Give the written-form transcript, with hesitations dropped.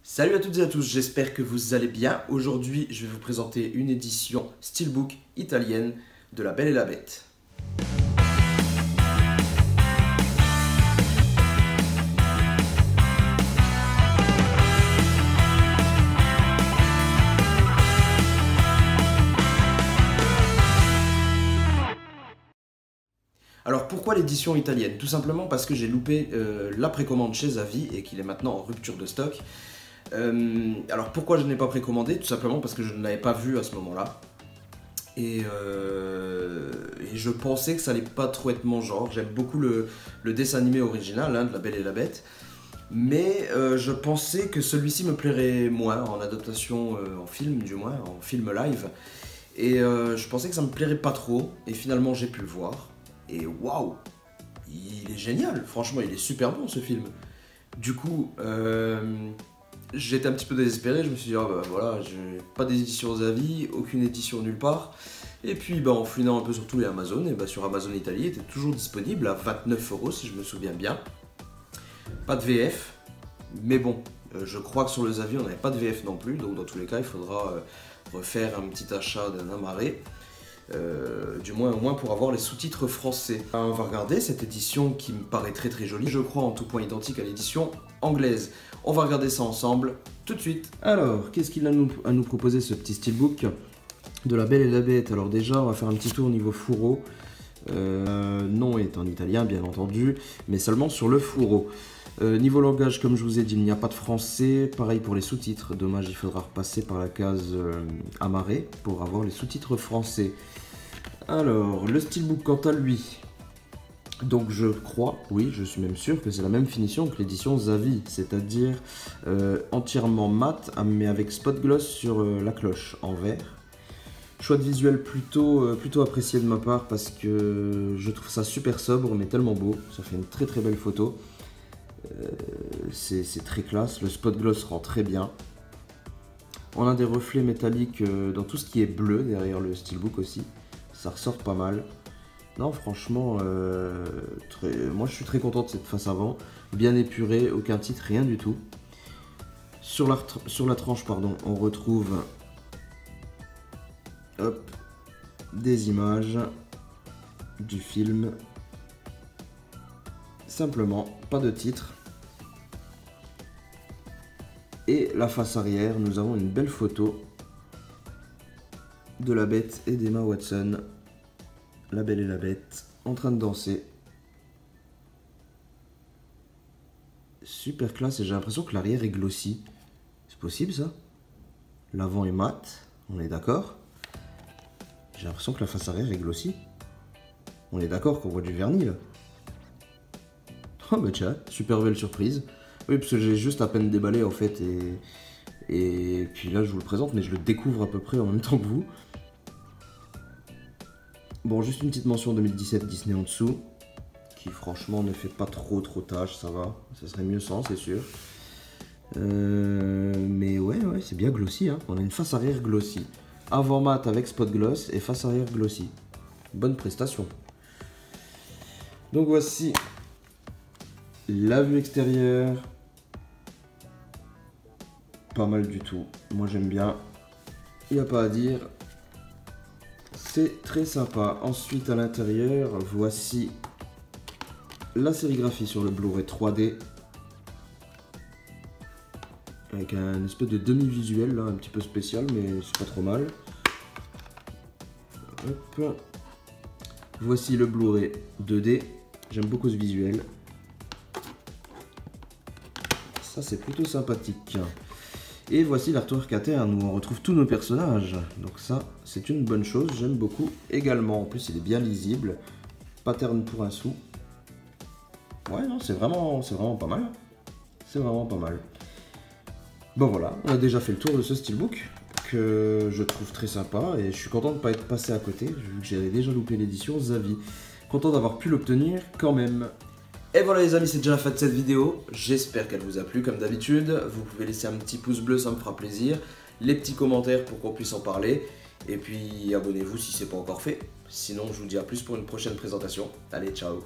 Salut à toutes et à tous, j'espère que vous allez bien. Aujourd'hui, je vais vous présenter une édition Steelbook italienne de La Belle et la Bête. Alors pourquoi l'édition italienne? Tout simplement parce que j'ai loupé la précommande chez Zavvi et qu'il est maintenant en rupture de stock. Alors pourquoi je n'ai pas précommandé? Tout simplement parce que je ne l'avais pas vu à ce moment-là. Et je pensais que ça allait pas trop être mon genre. J'aime beaucoup le dessin animé original de La Belle et la Bête. Mais je pensais que celui-ci me plairait moins en adaptation en film, du moins en film live. Et je pensais que ça me plairait pas trop. Et finalement j'ai pu le voir. Et waouh, il est génial. Franchement, il est super bon ce film. Du coup, j'étais un petit peu désespéré, je me suis dit, ah bah voilà, j'ai pas d'édition Zavvi, aucune édition nulle part. Et puis en fouinant un peu sur tous les Amazon, et sur Amazon Italie, il était toujours disponible à 29 € si je me souviens bien. Pas de VF, mais bon, je crois que sur le Zavvi on n'avait pas de VF non plus, donc dans tous les cas il faudra refaire un petit achat d'un amarré. Du moins au moins pour avoir les sous-titres français. On va regarder cette édition qui me paraît très jolie, je crois en tout point identique à l'édition anglaise. On va regarder ça ensemble tout de suite. Alors, qu'est-ce qu'il a à nous proposer ce petit steelbook de La Belle et la Bête? Alors déjà, on va faire un petit tour au niveau fourreau. Nom est en italien bien entendu, mais seulement sur le fourreau. Niveau langage, comme je vous ai dit, il n'y a pas de français. Pareil pour les sous-titres. Dommage, il faudra repasser par la case amarré pour avoir les sous-titres français. Alors, le steelbook quant à lui. Donc je crois, oui, je suis même sûr que c'est la même finition que l'édition Zavvi, c'est-à-dire entièrement mat, mais avec spot gloss sur la cloche en vert. Choix de visuel plutôt apprécié de ma part parce que je trouve ça super sobre mais tellement beau, ça fait une très belle photo. C'est très classe, le spot gloss rend très bien. On a des reflets métalliques dans tout ce qui est bleu derrière le steelbook aussi, ça ressort pas mal. Non franchement, moi je suis très content de cette face avant, bien épurée, aucun titre, rien du tout. Sur la tranche, pardon, on retrouve des images du film. Simplement, pas de titre. Et la face arrière, nous avons une belle photo de la Bête et d'Emma Watson. La Belle et la Bête en train de danser. Super classe et j'ai l'impression que l'arrière est glossy. C'est possible ça? L'avant est mat, on est d'accord. J'ai l'impression que la face arrière est glossy. On est d'accord qu'on voit du vernis là. Oh bah tiens, super belle surprise. Oui, parce que j'ai juste à peine déballé en fait et puis là je vous le présente mais je le découvre à peu près en même temps que vous. Bon, juste une petite mention 2017 Disney en dessous qui franchement ne fait pas trop tâche, ça va. Ça serait mieux sans, c'est sûr. Mais ouais, c'est bien glossy hein. On a une face arrière glossy. Avant mat avec spot gloss et face arrière glossy. Bonne prestation. Donc voici la vue extérieure. Pas mal du tout. Moi j'aime bien. Il n'y a pas à dire. C'est très sympa. Ensuite à l'intérieur, voici la sérigraphie sur le Blu-ray 3D. Avec un espèce de demi-visuel là, un petit peu spécial, mais c'est pas trop mal. Hop. Voici le Blu-ray 2D. J'aime beaucoup ce visuel. Ça c'est plutôt sympathique. Et voici l'artwork interne où on retrouve tous nos personnages. Donc ça, c'est une bonne chose, j'aime beaucoup également. En plus, il est bien lisible. Pattern pour un sou. Ouais, non, c'est vraiment pas mal. C'est vraiment pas mal. Bon voilà, on a déjà fait le tour de ce steelbook que je trouve très sympa et je suis content de ne pas être passé à côté vu que j'avais déjà loupé l'édition Zavvi. Content d'avoir pu l'obtenir quand même. Et voilà les amis, c'est déjà la fin de cette vidéo, j'espère qu'elle vous a plu comme d'habitude, vous pouvez laisser un petit pouce bleu, ça me fera plaisir, les petits commentaires pour qu'on puisse en parler, et puis abonnez-vous si ce n'est pas encore fait, sinon je vous dis à plus pour une prochaine présentation, allez ciao.